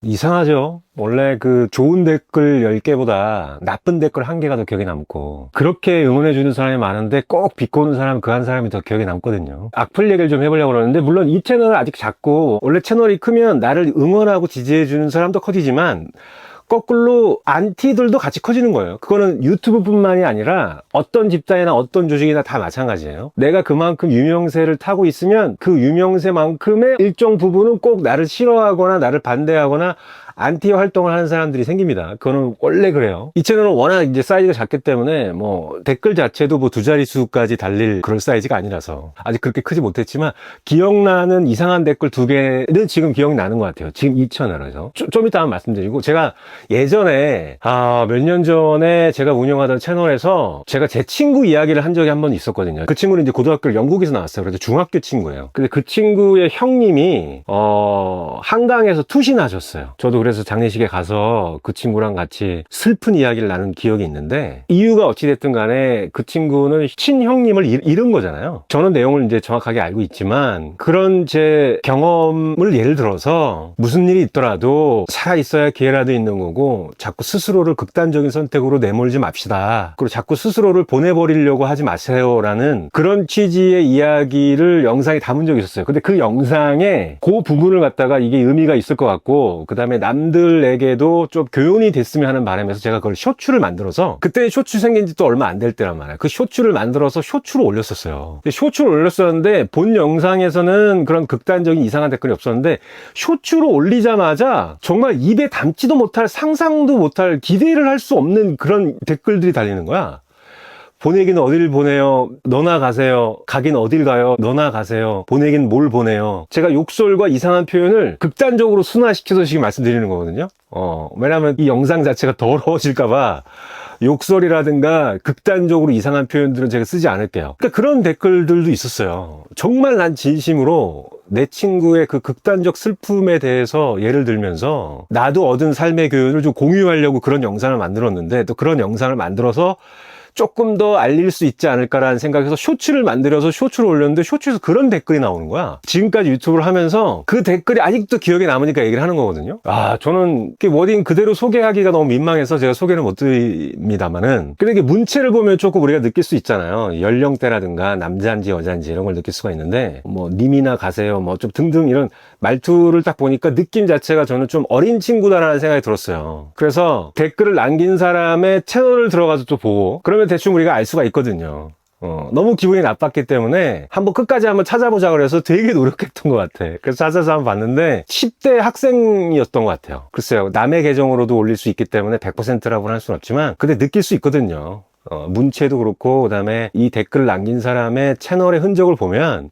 이상하죠? 원래 그 좋은 댓글 10개보다 나쁜 댓글 1개가 더 기억에 남고, 그렇게 응원해주는 사람이 많은데 꼭 비꼬는 사람 그 한 사람이 더 기억에 남거든요. 악플 얘기를 좀 해보려고 그러는데, 물론 이 채널은 아직 작고, 원래 채널이 크면 나를 응원하고 지지해주는 사람도 커지지만, 거꾸로 안티들도 같이 커지는 거예요. 그거는 유튜브뿐만이 아니라 어떤 집단이나 어떤 조직이나 다 마찬가지예요. 내가 그만큼 유명세를 타고 있으면 그 유명세만큼의 일정 부분은 꼭 나를 싫어하거나 나를 반대하거나 안티 활동을 하는 사람들이 생깁니다. 그거는 원래 그래요. 이 채널은 워낙 이제 사이즈가 작기 때문에 뭐 댓글 자체도 뭐 2자릿수까지 달릴 그럴 사이즈가 아니라서 아직 그렇게 크지 못했지만, 기억나는 이상한 댓글 2개는 지금 기억나는 것 같아요. 지금 이 채널에서. 좀 이따 한번 말씀드리고, 제가 예전에 몇 년 전에 제가 운영하던 채널에서 제가 제 친구 이야기를 한 적이 한 번 있었거든요. 그 친구는 이제 고등학교를 영국에서 나왔어요. 그래서 중학교 친구예요. 근데 그 친구의 형님이 한강에서 투신하셨어요. 저도 그래서 장례식에 가서 그 친구랑 같이 슬픈 이야기를 나눈 기억이 있는데, 이유가 어찌됐든 간에 그 친구는 친형님을 잃은 거잖아요. 저는 내용을 이제 정확하게 알고 있지만, 그런 제 경험을 예를 들어서 무슨 일이 있더라도 살아있어야 기회라도 있는 거고, 자꾸 스스로를 극단적인 선택으로 내몰지 맙시다. 그리고 자꾸 스스로를 보내버리려고 하지 마세요라는 그런 취지의 이야기를 영상에 담은 적이 있었어요. 근데 그 영상에 그 부분을 갖다가 이게 의미가 있을 것 같고, 그 다음에 남들에게도 좀 교훈이 됐으면 하는 바람에서 제가 그걸 쇼츠를 만들어서, 그때 쇼츠 생긴 지 또 얼마 안 될 때란 말이에요. 그 쇼츠를 만들어서 쇼츠로 올렸었어요. 쇼츠를 올렸었는데 본 영상에서는 그런 극단적인 이상한 댓글이 없었는데, 쇼츠로 올리자마자 정말 입에 담지도 못할, 상상도 못할, 기대를 할 수 없는 그런 댓글들이 달리는 거야. 보내긴 어딜 보내요? 너나 가세요. 가긴 어딜 가요? 너나 가세요. 보내긴 뭘 보내요? 제가 욕설과 이상한 표현을 극단적으로 순화시켜서 지금 말씀드리는 거거든요. 왜냐면 이 영상 자체가 더러워질까봐 욕설이라든가 극단적으로 이상한 표현들은 제가 쓰지 않을게요. 그러니까 그런 댓글들도 있었어요. 정말 난 진심으로 내 친구의 그 극단적 슬픔에 대해서 예를 들면서 나도 얻은 삶의 교훈을 좀 공유하려고 그런 영상을 만들었는데, 또 그런 영상을 만들어서 조금 더 알릴 수 있지 않을까라는 생각에서 쇼츠를 만들어서 쇼츠를 올렸는데, 쇼츠에서 그런 댓글이 나오는 거야. 지금까지 유튜브를 하면서 그 댓글이 아직도 기억에 남으니까 얘기를 하는 거거든요. 저는 워딩 그대로 소개하기가 너무 민망해서 제가 소개는 못 드립니다만은, 근데 이게 문체를 보면 조금 우리가 느낄 수 있잖아요. 연령대라든가 남자인지 여자인지 이런 걸 느낄 수가 있는데, 뭐 님이나 가세요 뭐 좀 등등 이런 말투를 딱 보니까 느낌 자체가 저는 좀 어린 친구다라는 생각이 들었어요. 그래서 댓글을 남긴 사람의 채널을 들어가서 또 보고, 그러면 대충 우리가 알 수가 있거든요. 너무 기분이 나빴기 때문에 한번 끝까지 한번 찾아보자 그래서 되게 노력했던 것 같아. 그래서 찾아서 한번 봤는데 10대 학생이었던 것 같아요. 글쎄요, 남의 계정으로도 올릴 수 있기 때문에 100%라고는 할 수는 없지만, 근데 느낄 수 있거든요. 문체도 그렇고, 그 다음에 이 댓글을 남긴 사람의 채널의 흔적을 보면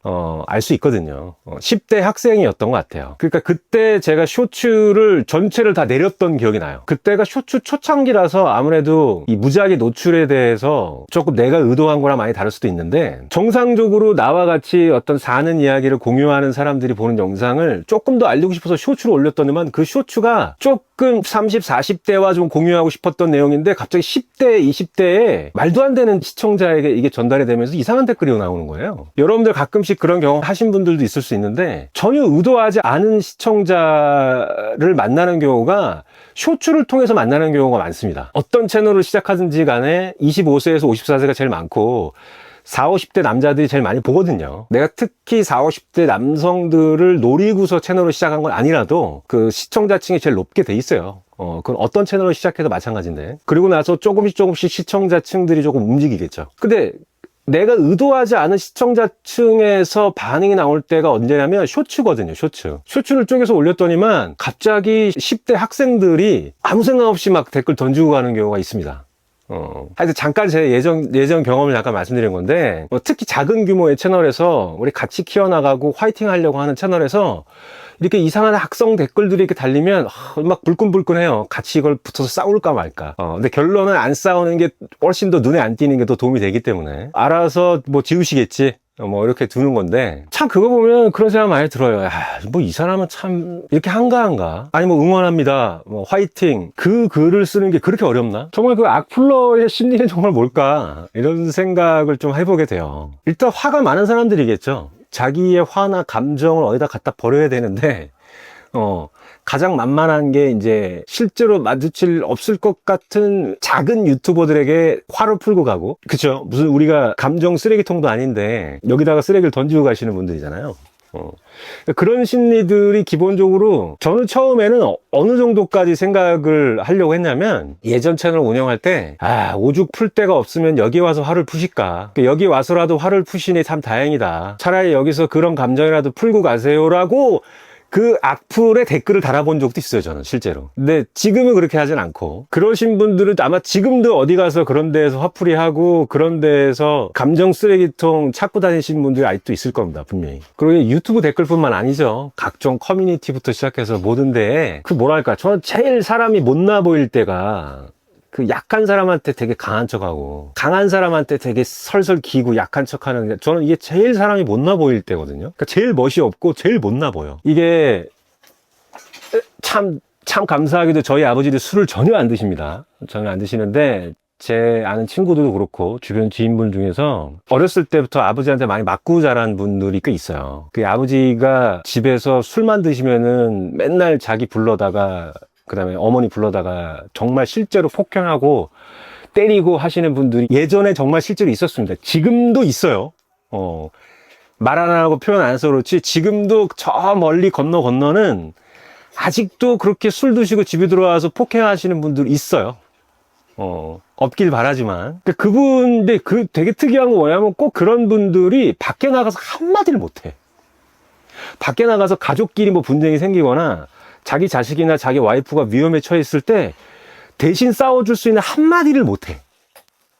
알 수 있거든요. 10대 학생이었던 것 같아요. 그러니까 그때 제가 쇼츠를 전체를 다 내렸던 기억이 나요. 그때가 쇼츠 초창기라서 아무래도 이 무작위 노출에 대해서 조금 내가 의도한 거랑 많이 다를 수도 있는데, 정상적으로 나와 같이 어떤 사는 이야기를 공유하는 사람들이 보는 영상을 조금 더 알리고 싶어서 쇼츠를 올렸더니만, 그 쇼츠가 조금 30, 40대와 좀 공유하고 싶었던 내용인데 갑자기 10대, 20대에 말도 안 되는 시청자에게 이게 전달이 되면서 이상한 댓글이 나오는 거예요. 여러분들 가끔씩 그런 경험 하신 분들도 있을 수 있는데, 전혀 의도하지 않은 시청자를 만나는 경우가 쇼츠를 통해서 만나는 경우가 많습니다. 어떤 채널을 시작하든지 간에 25세에서 54세가 제일 많고 40, 50대 남자들이 제일 많이 보거든요. 내가 특히 40, 50대 남성들을 노리고서 채널을 시작한 건 아니라도 그 시청자층이 제일 높게 돼 있어요. 그건 어떤 채널을 시작해도 마찬가지인데, 그리고 나서 조금씩 시청자층들이 조금 움직이겠죠. 근데 내가 의도하지 않은 시청자층에서 반응이 나올 때가 언제냐면 쇼츠거든요. 쇼츠를 쪼개서 올렸더니만 갑자기 10대 학생들이 아무 생각 없이 막 댓글 던지고 가는 경우가 있습니다. 하여튼 잠깐 제 예전 경험을 잠깐 말씀드린 건데, 특히 작은 규모의 채널에서 우리 같이 키워나가고 화이팅 하려고 하는 채널에서 이렇게 이상한 악성 댓글들이 이렇게 달리면 막 불끈불끈해요. 같이 이걸 붙어서 싸울까 말까. 근데 결론은 안 싸우는 게 훨씬 더 눈에 안 띄는 게 더 도움이 되기 때문에 알아서 뭐 지우시겠지, 뭐 이렇게 두는 건데, 참 그거 보면 그런 생각 많이 들어요. 뭐 이 사람은 참 이렇게 한가한가? 아니 뭐 응원합니다, 뭐 화이팅, 그 글을 쓰는 게 그렇게 어렵나? 정말 그 악플러의 심리는 정말 뭘까? 이런 생각을 좀 해보게 돼요. 일단 화가 많은 사람들이겠죠. 자기의 화나 감정을 어디다 갖다 버려야 되는데 가장 만만한 게 이제 실제로 마주칠 없을 것 같은 작은 유튜버들에게 화를 풀고 가고, 그쵸? 무슨 우리가 감정 쓰레기통도 아닌데 여기다가 쓰레기를 던지고 가시는 분들이잖아요. 그런 심리들이 기본적으로 저는 처음에는 어느 정도까지 생각을 하려고 했냐면, 예전 채널 운영할 때 오죽 풀 데가 없으면 여기 와서 화를 푸실까, 여기 와서라도 화를 푸시니 참 다행이다, 차라리 여기서 그런 감정이라도 풀고 가세요라고 그 악플에 댓글을 달아본 적도 있어요, 저는 실제로. 근데 지금은 그렇게 하진 않고, 그러신 분들은 아마 지금도 어디 가서 그런 데에서 화풀이 하고 그런 데에서 감정 쓰레기통 찾고 다니시는 분들이 아직도 있을 겁니다, 분명히. 그리고 유튜브 댓글뿐만 아니죠. 각종 커뮤니티부터 시작해서 모든 데에 그 뭐랄까, 저는 제일 사람이 못나 보일 때가 그 약한 사람한테 되게 강한 척하고 강한 사람한테 되게 설설 기고 약한 척하는 게, 저는 이게 제일 사람이 못나 보일 때거든요. 그러니까 제일 멋이 없고 제일 못나 보여. 이게 참 감사하게도 저희 아버지도 술을 전혀 안 드십니다. 전혀 안 드시는데, 제 아는 친구들도 그렇고 주변 지인분 중에서 어렸을 때부터 아버지한테 많이 맞고 자란 분들이 꽤 있어요. 그 아버지가 집에서 술만 드시면은 맨날 자기 불러다가, 그 다음에 어머니 불러다가 정말 실제로 폭행하고 때리고 하시는 분들이 예전에 정말 실제로 있었습니다. 지금도 있어요. 말 안 하고 표현 안 해서 그렇지 지금도 저 멀리 건너는 아직도 그렇게 술 드시고 집에 들어와서 폭행하시는 분들 있어요. 없길 바라지만. 그분인데 그 되게 특이한 거 뭐냐면, 꼭 그런 분들이 밖에 나가서 한마디를 못해. 밖에 나가서 가족끼리 뭐 분쟁이 생기거나 자기 자식이나 자기 와이프가 위험에 처했을 때 대신 싸워줄 수 있는 한마디를 못해.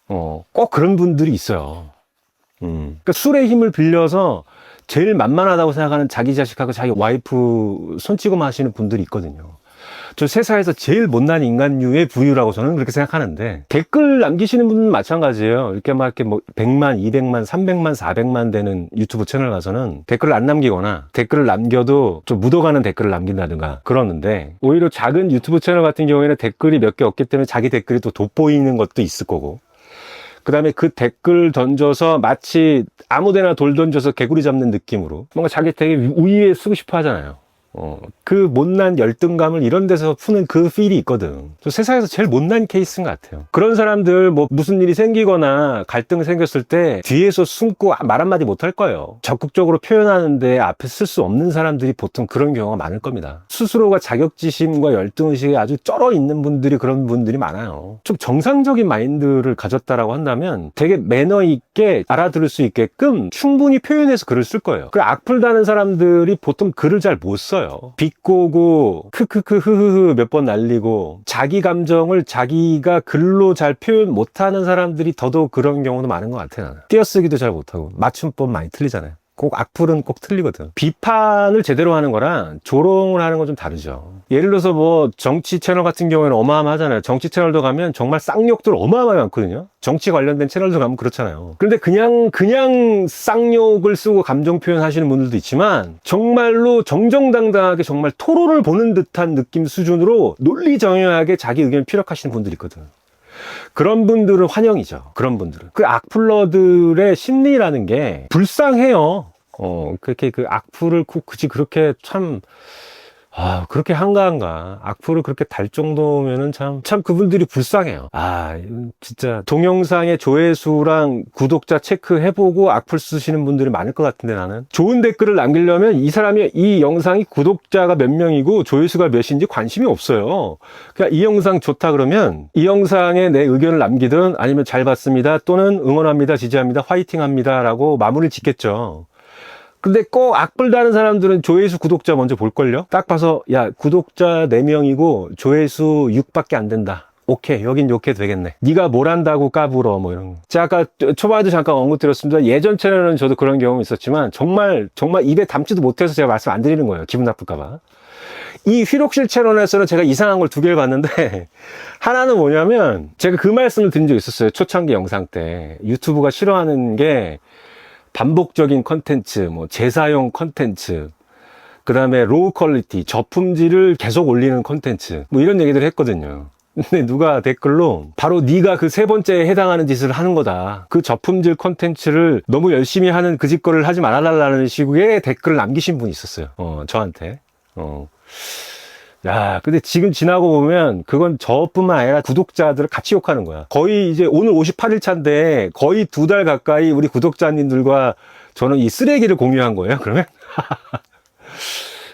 꼭 그런 분들이 있어요. 그러니까 술의 힘을 빌려서 제일 만만하다고 생각하는 자기 자식하고 자기 와이프 손찌검 하시는 분들이 있거든요. 저 세상에서 제일 못난 인간류의 부류라고 저는 그렇게 생각하는데, 댓글 남기시는 분은 마찬가지예요. 이렇게 막 이렇게 뭐 100만, 200만, 300만, 400만 되는 유튜브 채널 가서는 댓글을 안 남기거나, 댓글을 남겨도 좀 묻어가는 댓글을 남긴다든가 그러는데, 오히려 작은 유튜브 채널 같은 경우에는 댓글이 몇 개 없기 때문에 자기 댓글이 또 돋보이는 것도 있을 거고, 그 다음에 그 댓글 던져서 마치 아무데나 돌 던져서 개구리 잡는 느낌으로 뭔가 자기 되게 우위에 쓰고 싶어 하잖아요. 그 못난 열등감을 이런 데서 푸는 그 필이 있거든. 저 세상에서 제일 못난 케이스인 것 같아요. 그런 사람들 뭐 무슨 일이 생기거나 갈등 생겼을 때 뒤에서 숨고 말 한마디 못 할 거예요. 적극적으로 표현하는데 앞에 쓸 수 없는 사람들이 보통 그런 경우가 많을 겁니다. 스스로가 자격지심과 열등의식에 아주 쩔어 있는 분들이 그런 분들이 많아요. 좀 정상적인 마인드를 가졌다라고 한다면 되게 매너 있게 알아들을 수 있게끔 충분히 표현해서 글을 쓸 거예요. 그 악플 다는 사람들이 보통 글을 잘 못 써요. 비꼬고 크크크 흐흐흐 몇 번 날리고 자기 감정을 자기가 글로 잘 표현 못하는 사람들이 더더욱 그런 경우도 많은 것 같아요. 나는 띄어쓰기도 잘 못하고 맞춤법 많이 틀리잖아요. 꼭 악플은 꼭 틀리거든. 비판을 제대로 하는 거랑 조롱을 하는 건 좀 다르죠. 예를 들어서 뭐 정치 채널 같은 경우에는 어마어마하잖아요. 정치 채널도 가면 정말 쌍욕들 어마어마하게 많거든요. 정치 관련된 채널도 가면 그렇잖아요. 그런데 그냥 쌍욕을 쓰고 감정 표현하시는 분들도 있지만, 정말로 정정당당하게 정말 토론을 보는 듯한 느낌 수준으로 논리정연하게 자기 의견을 피력하시는 분들이 있거든. 그런 분들은 환영이죠. 그런 분들은. 그 악플러들의 심리라는 게 불쌍해요. 그렇게 그 악플을 굳이 그렇게 그렇게 한가한가. 악플을 그렇게 달 정도면은 참 그분들이 불쌍해요. 진짜 동영상의 조회수랑 구독자 체크해보고 악플 쓰시는 분들이 많을 것 같은데, 나는 좋은 댓글을 남기려면 이 사람이 이 영상이 구독자가 몇 명이고 조회수가 몇인지 관심이 없어요. 그냥 이 영상 좋다 그러면 이 영상에 내 의견을 남기든 아니면 잘 봤습니다 또는 응원합니다, 지지합니다, 화이팅합니다 라고 마무리를 짓겠죠. 근데 꼭 악플 다는 사람들은 조회수, 구독자 먼저 볼걸요? 딱 봐서 야, 구독자 4명이고 조회수 6밖에 안 된다. 오케이, 여긴 욕해도 되겠네. 네가 뭘 한다고 까불어, 뭐 이런 거. 제가 아까 초반에도 잠깐 언급드렸습니다. 예전 채널은 저도 그런 경험이 있었지만 정말 입에 담지도 못해서 제가 말씀 안 드리는 거예요. 기분 나쁠까 봐. 이 휘록실 채널에서는 제가 이상한 걸 2개를 봤는데, 하나는 뭐냐면 제가 그 말씀을 드린 적이 있었어요. 초창기 영상 때. 유튜브가 싫어하는 게 반복적인 컨텐츠, 뭐 재사용 컨텐츠, 그 다음에 로우 퀄리티, 저품질을 계속 올리는 컨텐츠, 뭐 이런 얘기들을 했거든요. 근데 누가 댓글로 바로 네가 그 3번째에 해당하는 짓을 하는 거다. 그 저품질 컨텐츠를 너무 열심히 하는 그 짓거리를 하지 말아달라는 식의 댓글을 남기신 분이 있었어요. 저한테. 야, 근데 지금 지나고 보면 그건 저뿐만 아니라 구독자들을 같이 욕하는 거야. 거의 이제 오늘 58일 차인데 거의 2달 가까이 우리 구독자님들과 저는 이 쓰레기를 공유한 거예요, 그러면?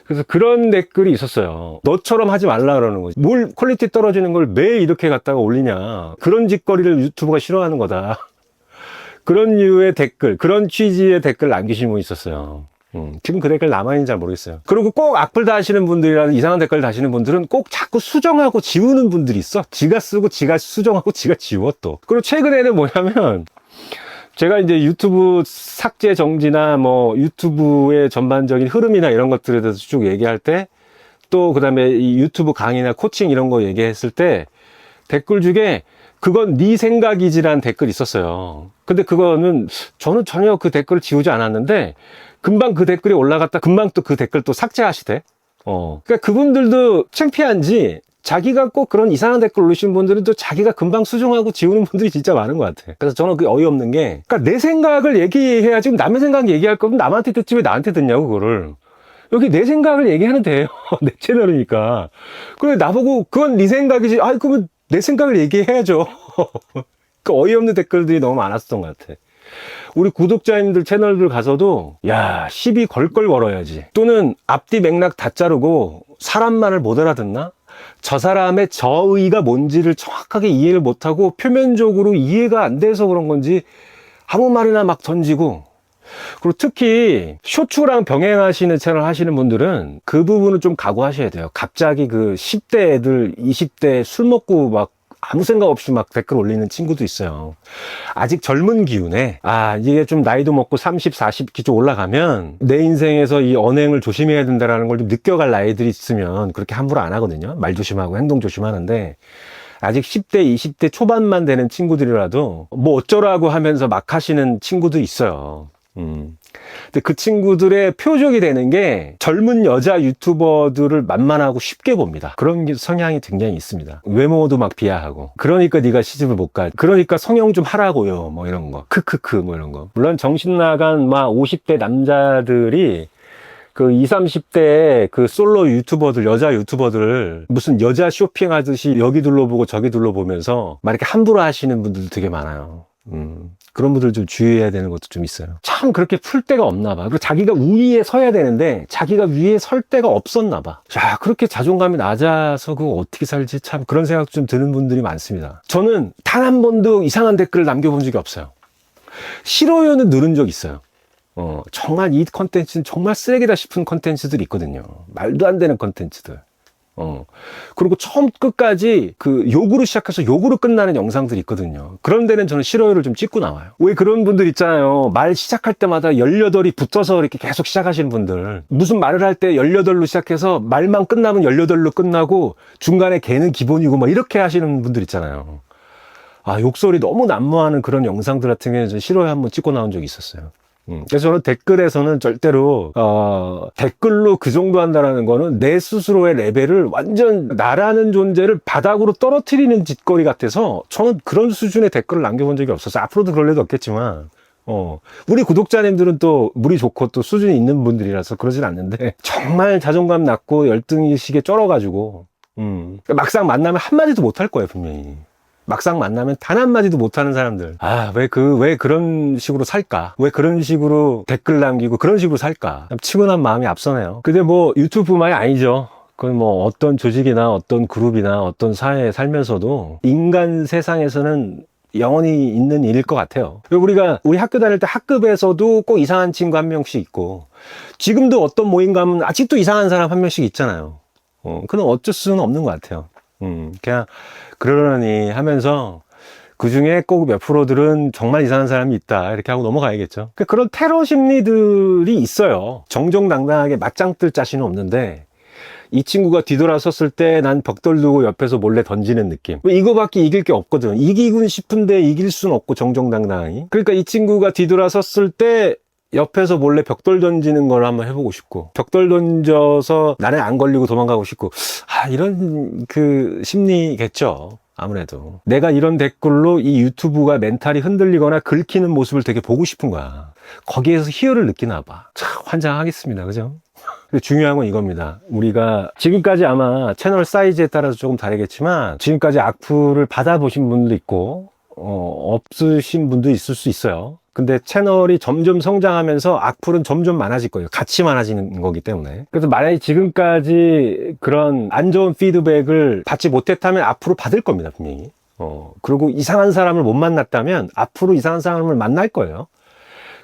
그래서 그런 댓글이 있었어요. 너처럼 하지 말라 그러는 거지. 뭘 퀄리티 떨어지는 걸 매일 이렇게 갖다가 올리냐. 그런 짓거리를 유튜브가 싫어하는 거다. 그런 류의 댓글, 그런 취지의 댓글 남기신 분이 있었어요. 지금 그 댓글 남아있는지 잘 모르겠어요. 그리고 꼭 악플 다시는 분들이라는 이상한 댓글 다시는 분들은 꼭 자꾸 수정하고 지우는 분들이 있어. 지가 쓰고 지가 수정하고 지가 지워 또. 그리고 최근에는 뭐냐면 제가 이제 유튜브 삭제 정지나 뭐 유튜브의 전반적인 흐름이나 이런 것들에 대해서 쭉 얘기할 때 또 그다음에 이 유튜브 강의나 코칭 이런 거 얘기했을 때 댓글 중에 그건 네 생각이지라는 댓글이 있었어요. 근데 그거는 저는 전혀 그 댓글을 지우지 않았는데 금방 그 댓글이 올라갔다 금방 또 그 댓글 또 삭제하시대. 그러니까 그분들도 창피한지 자기가 꼭 그런 이상한 댓글 올리신 분들은 또 자기가 금방 수정하고 지우는 분들이 진짜 많은 것 같아. 그래서 저는 그게 어이없는 게, 그러니까 내 생각을 얘기해야지. 남의 생각 얘기할 거면 남한테 듣지 왜 나한테 듣냐고, 그거를. 여기 내 생각을 얘기하면 돼요. 내 채널이니까. 그래, 나보고 그건 네 생각이지. 아이, 그러면 내 생각을 얘기해야죠. 그 어이없는 댓글들이 너무 많았었던 것 같아. 우리 구독자님들 채널들 가서도 야, 시비 걸걸 걸어야지. 또는 앞뒤 맥락 다 자르고 사람 말을 못 알아듣나? 저 사람의 저의가 뭔지를 정확하게 이해를 못하고 표면적으로 이해가 안 돼서 그런 건지 아무 말이나 막 던지고. 그리고 특히 쇼츠랑 병행하시는 채널 하시는 분들은 그 부분은 좀 각오하셔야 돼요. 갑자기 그 10대 애들 20대 술 먹고 막 아무 생각 없이 막 댓글 올리는 친구도 있어요. 아직 젊은 기운에 이게 좀 나이도 먹고 30, 40 기쪽 올라가면 내 인생에서 이 언행을 조심해야 된다는 걸 좀 느껴갈 나이들이 있으면 그렇게 함부로 안 하거든요. 말 조심하고 행동 조심하는데 아직 10대, 20대 초반만 되는 친구들이라도 뭐 어쩌라고 하면서 막 하시는 친구도 있어요. 근데 그 친구들의 표적이 되는 게 젊은 여자 유튜버들을 만만하고 쉽게 봅니다. 그런 성향이 굉장히 있습니다. 외모도 막 비하하고, 그러니까 네가 시집을 못 가, 그러니까 성형 좀 하라고요, 뭐 이런 거, 크크크 뭐 이런 거. 물론 정신 나간 막 50대 남자들이 그 20, 30대 그 솔로 유튜버들, 여자 유튜버들을 무슨 여자 쇼핑하듯이 여기 둘러보고 저기 둘러보면서 막 이렇게 함부로 하시는 분들도 되게 많아요. 그런 분들 좀 주의해야 되는 것도 좀 있어요. 참 그렇게 풀 데가 없나 봐. 그리고 자기가 우위에 서야 되는데 자기가 위에 설 데가 없었나 봐. 야, 그렇게 자존감이 낮아서 그거 어떻게 살지, 참 그런 생각 좀 드는 분들이 많습니다. 저는 단 한 번도 이상한 댓글을 남겨본 적이 없어요. 싫어요는 누른 적 있어요. 정말 이 컨텐츠는 정말 쓰레기다 싶은 컨텐츠들이 있거든요. 말도 안 되는 컨텐츠들. 그리고 처음 끝까지 그 욕으로 시작해서 욕으로 끝나는 영상들이 있거든요. 그런 데는 저는 싫어요를 좀 찍고 나와요. 왜 그런 분들 있잖아요. 말 시작할 때마다 18이 붙어서 이렇게 계속 시작하시는 분들. 무슨 말을 할 때 18로 시작해서 말만 끝나면 18로 끝나고 중간에 걔는 기본이고 막 이렇게 하시는 분들 있잖아요. 욕설이 너무 난무하는 그런 영상들 같은 경우에는 싫어요 한번 찍고 나온 적이 있었어요. 그래서 저는 댓글에서는 절대로 댓글로 그 정도 한다는 거는 내 스스로의 레벨을 완전 나라는 존재를 바닥으로 떨어뜨리는 짓거리 같아서 저는 그런 수준의 댓글을 남겨본 적이 없었어요. 앞으로도 그럴 일도 없겠지만 우리 구독자님들은 또 물이 좋고 또 수준이 있는 분들이라서 그러진 않는데 정말 자존감 낮고 열등의식에 쩔어가지고 막상 만나면 한마디도 못할 거예요 분명히. 막상 만나면 단 한마디도 못하는 사람들. 왜 그런 식으로 살까? 왜 그런 식으로 댓글 남기고 그런 식으로 살까? 치근한 마음이 앞서네요. 근데 뭐 유튜브만이 아니죠. 그건 뭐 어떤 조직이나 어떤 그룹이나 어떤 사회에 살면서도 인간 세상에서는 영원히 있는 일일 것 같아요. 우리 학교 다닐 때 학급에서도 꼭 이상한 친구 한 명씩 있고 지금도 어떤 모임 가면 아직도 이상한 사람 한 명씩 있잖아요. 그건 어쩔 수는 없는 것 같아요. 그냥 그러려니 하면서 그 중에 꼭 몇 프로들은 정말 이상한 사람이 있다 이렇게 하고 넘어가야겠죠. 그런 테러 심리들이 있어요. 정정당당하게 맞짱 뜰 자신은 없는데 이 친구가 뒤돌아섰을 때 난 벽돌 두고 옆에서 몰래 던지는 느낌. 이거밖에 이길 게 없거든. 이기고 싶은데 이길 수는 없고 정정당당하니. 그러니까 이 친구가 뒤돌아섰을 때 옆에서 몰래 벽돌 던지는 걸 한번 해보고 싶고 벽돌 던져서 나는 안 걸리고 도망가고 싶고 이런 그 심리겠죠. 아무래도 내가 이런 댓글로 이 유튜브가 멘탈이 흔들리거나 긁히는 모습을 되게 보고 싶은 거야. 거기에서 희열을 느끼나 봐. 참 환장하겠습니다. 그죠? 근데 중요한 건 이겁니다. 우리가 지금까지 아마 채널 사이즈에 따라서 조금 다르겠지만 지금까지 악플을 받아보신 분도 있고 없으신 분도 있을 수 있어요. 근데 채널이 점점 성장하면서 악플은 점점 많아질 거예요. 같이 많아지는 거기 때문에. 그래서 만약에 지금까지 그런 안 좋은 피드백을 받지 못했다면 앞으로 받을 겁니다, 분명히. 그리고 이상한 사람을 못 만났다면 앞으로 이상한 사람을 만날 거예요.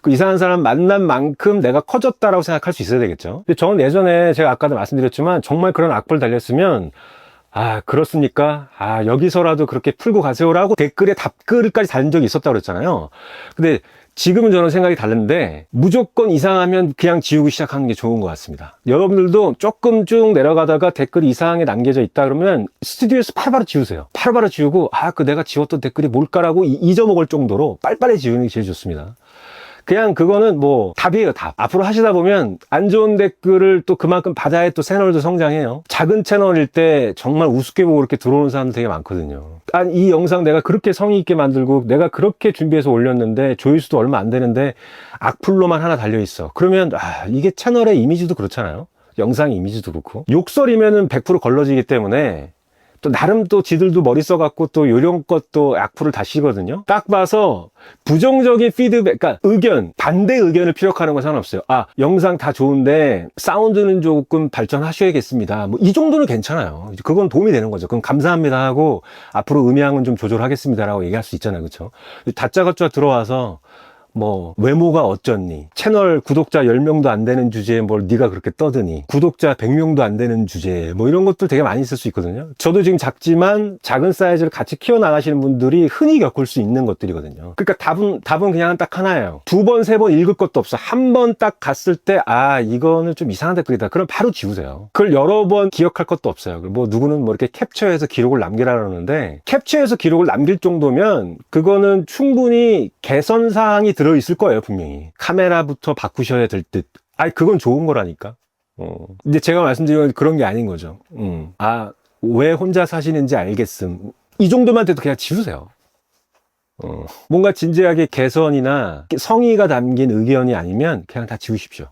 그 이상한 사람 만난 만큼 내가 커졌다라고 생각할 수 있어야 되겠죠. 근데 저는 예전에 제가 아까도 말씀드렸지만 정말 그런 악플 달렸으면 아, 그렇습니까? 아, 여기서라도 그렇게 풀고 가세요라고 댓글에 답글까지 달린 적이 있었다고 그랬잖아요. 근데 지금은 저는 생각이 다른데 무조건 이상하면 그냥 지우기 시작하는 게 좋은 것 같습니다. 여러분들도 조금 쭉 내려가다가 댓글이 이상하게 남겨져 있다 그러면 스튜디오에서 바로바로 지우세요. 바로바로 지우고 아, 그 내가 지웠던 댓글이 뭘까라고 잊어먹을 정도로 빨리빨리 지우는 게 제일 좋습니다. 그냥 그거는 뭐 답이에요, 답. 앞으로 하시다 보면 안 좋은 댓글을 또 그만큼 받아야 또 채널도 성장해요. 작은 채널일 때 정말 우습게 보고 이렇게 들어오는 사람도 되게 많거든요. 아니, 이 영상 내가 그렇게 성의 있게 만들고 내가 그렇게 준비해서 올렸는데 조회수도 얼마 안 되는데 악플로만 하나 달려있어. 그러면 아, 이게 채널의 이미지도 그렇잖아요. 영상 이미지도 그렇고. 욕설이면은 100% 걸러지기 때문에 또 나름 또 지들도 머리 써갖고 또 요령껏 또 악플을 다 씌거든요. 딱 봐서 부정적인 피드백, 그러니까 의견, 반대 의견을 피력하는 건 상관없어요. 아, 영상 다 좋은데 사운드는 조금 발전하셔야겠습니다. 뭐 이 정도는 괜찮아요. 그건 도움이 되는 거죠. 그럼 감사합니다 하고 앞으로 음향은 좀 조절하겠습니다라고 얘기할 수 있잖아요. 그렇죠? 다짜고짜 들어와서 뭐 외모가 어쩌니, 채널 구독자 10명도 안 되는 주제에 뭘 네가 그렇게 떠드니, 구독자 100명도 안 되는 주제에 뭐 이런 것들 되게 많이 있을 수 있거든요. 저도 지금 작지만 작은 사이즈를 같이 키워나가시는 분들이 흔히 겪을 수 있는 것들이거든요. 그러니까 답은 그냥 딱 하나예요. 2번, 3번 읽을 것도 없어. 한 번 딱 갔을 때 아, 이거는 좀 이상한 댓글이다. 그럼 바로 지우세요. 그걸 여러 번 기억할 것도 없어요. 뭐 누구는 뭐 이렇게 캡처해서 기록을 남기라 그러는데 캡처해서 기록을 남길 정도면 그거는 충분히 개선 사항이 들어있을 거예요, 분명히. 카메라부터 바꾸셔야 될 듯. 아니, 그건 좋은 거라니까. 근데 제가 말씀드린 건 그런 게 아닌 거죠. 아, 왜 혼자 사시는지 알겠음. 이 정도만 돼도 그냥 지우세요. 뭔가 진지하게 개선이나 성의가 담긴 의견이 아니면 그냥 다 지우십시오.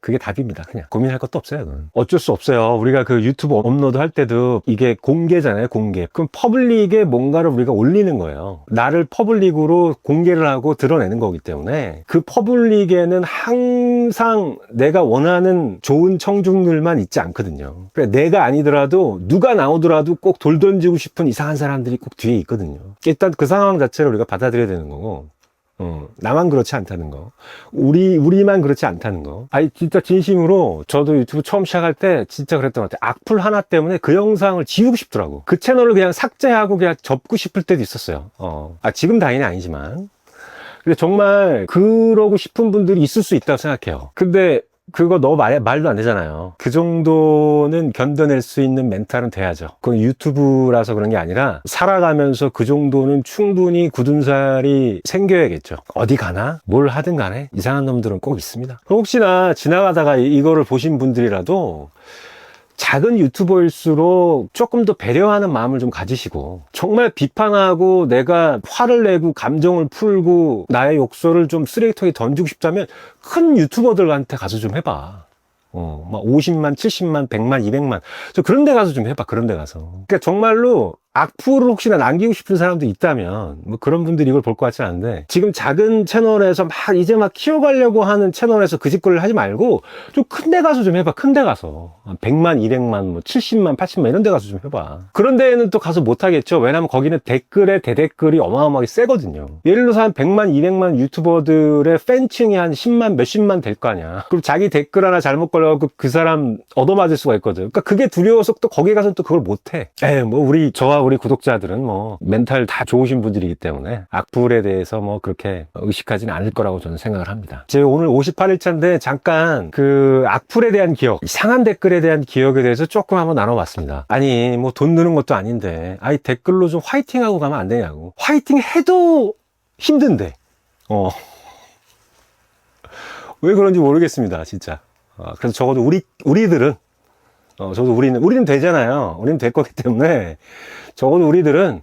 그게 답입니다. 그냥 고민할 것도 없어요. 그건. 어쩔 수 없어요. 우리가 그 유튜브 업로드 할 때도 이게 공개잖아요. 공개. 그럼 퍼블릭에 뭔가를 우리가 올리는 거예요. 나를 퍼블릭으로 공개를 하고 드러내는 거기 때문에 그 퍼블릭에는 항상 내가 원하는 좋은 청중들만 있지 않거든요. 그래, 내가 아니더라도 누가 나오더라도 꼭 돌 던지고 싶은 이상한 사람들이 꼭 뒤에 있거든요. 일단 그 상황 자체를 우리가 받아들여야 되는 거고, 나만 그렇지 않다는 거. 우리만 그렇지 않다는 거. 아니, 진짜 진심으로 저도 유튜브 처음 시작할 때 진짜 그랬던 것 같아요. 악플 하나 때문에 그 영상을 지우고 싶더라고. 그 채널을 그냥 삭제하고 그냥 접고 싶을 때도 있었어요. 지금 당연히 아니지만. 근데 정말 그러고 싶은 분들이 있을 수 있다고 생각해요. 근데 그거 너 말도 안 되잖아요. 그 정도는 견뎌낼 수 있는 멘탈은 돼야죠. 그건 유튜브라서 그런 게 아니라 살아가면서 그 정도는 충분히 굳은 살이 생겨야겠죠. 어디 가나 뭘 하든 간에 이상한 놈들은 꼭 있습니다. 혹시나 지나가다가 이거를 보신 분들이라도 작은 유튜버일수록 조금 더 배려하는 마음을 좀 가지시고, 정말 비판하고 내가 화를 내고 감정을 풀고 나의 욕설을 좀 쓰레기통에 던지고 싶다면 큰 유튜버들한테 가서 좀 해봐. 막 50만, 70만, 100만, 200만. 저 그런 데 가서 좀 해봐. 그런 데 가서. 그러니까 정말로 악플을 혹시나 남기고 싶은 사람도 있다면 뭐 그런 분들이 이걸 볼 것 같지 않은데, 지금 작은 채널에서 이제 막 키워가려고 하는 채널에서 그 짓거리를 하지 말고 좀 큰 데 가서 좀 해봐. 큰 데 가서 100만, 200만, 뭐 70만, 80만 이런 데 가서 좀 해봐. 그런 데는 또 가서 못 하겠죠. 왜냐면 거기는 댓글에 대댓글이 어마어마하게 세거든요. 예를 들어서 한 100만, 200만 유튜버들의 팬층이 한 10만, 몇십만 될 거 아니야. 그럼 자기 댓글 하나 잘못 걸려갖고 그 사람 얻어맞을 수가 있거든. 그러니까 그게 두려워서 또 거기 가서 또 그걸 못 해. 뭐 저와 우리 구독자들은 뭐 멘탈 다 좋으신 분들이기 때문에 악플에 대해서 뭐 그렇게 의식하지는 않을 거라고 저는 생각을 합니다. 제가 오늘 58일차인데 잠깐 그 악플에 대한 기억, 이상한 댓글에 대한 기억에 대해서 조금 한번 나눠봤습니다. 아니 뭐 돈 드는 것도 아닌데 아니 댓글로 좀 화이팅하고 가면 안 되냐고. 화이팅 해도 힘든데 왜 그런지 모르겠습니다, 진짜. 그래서 적어도 우리들은 우리는 되잖아요. 우리는 될 거기 때문에 적어도 우리들은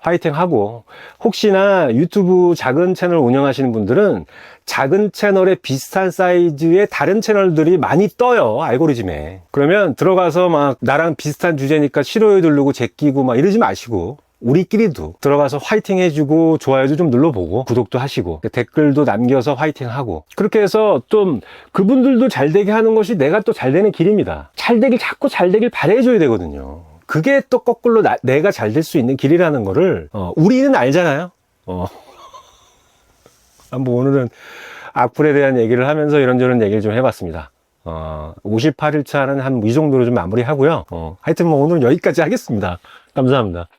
화이팅 하고, 혹시나 유튜브 작은 채널 운영하시는 분들은 작은 채널에 비슷한 사이즈의 다른 채널들이 많이 떠요, 알고리즘에. 그러면 들어가서 막 나랑 비슷한 주제니까 싫어요 누르고 제끼고 막 이러지 마시고, 우리끼리도 들어가서 화이팅 해주고 좋아요도 좀 눌러보고 구독도 하시고 댓글도 남겨서 화이팅 하고, 그렇게 해서 좀 그분들도 잘 되게 하는 것이 내가 또 잘 되는 길입니다. 자꾸 잘 되길 바라줘야 되거든요. 그게 또 거꾸로 내가 잘 될 수 있는 길이라는 거를 우리는 알잖아요. 한번 오늘은 악플에 대한 얘기를 하면서 이런저런 얘기를 좀 해봤습니다. 58일차는 한 이 정도로 좀 마무리하고요. 하여튼 뭐 오늘은 여기까지 하겠습니다. 감사합니다.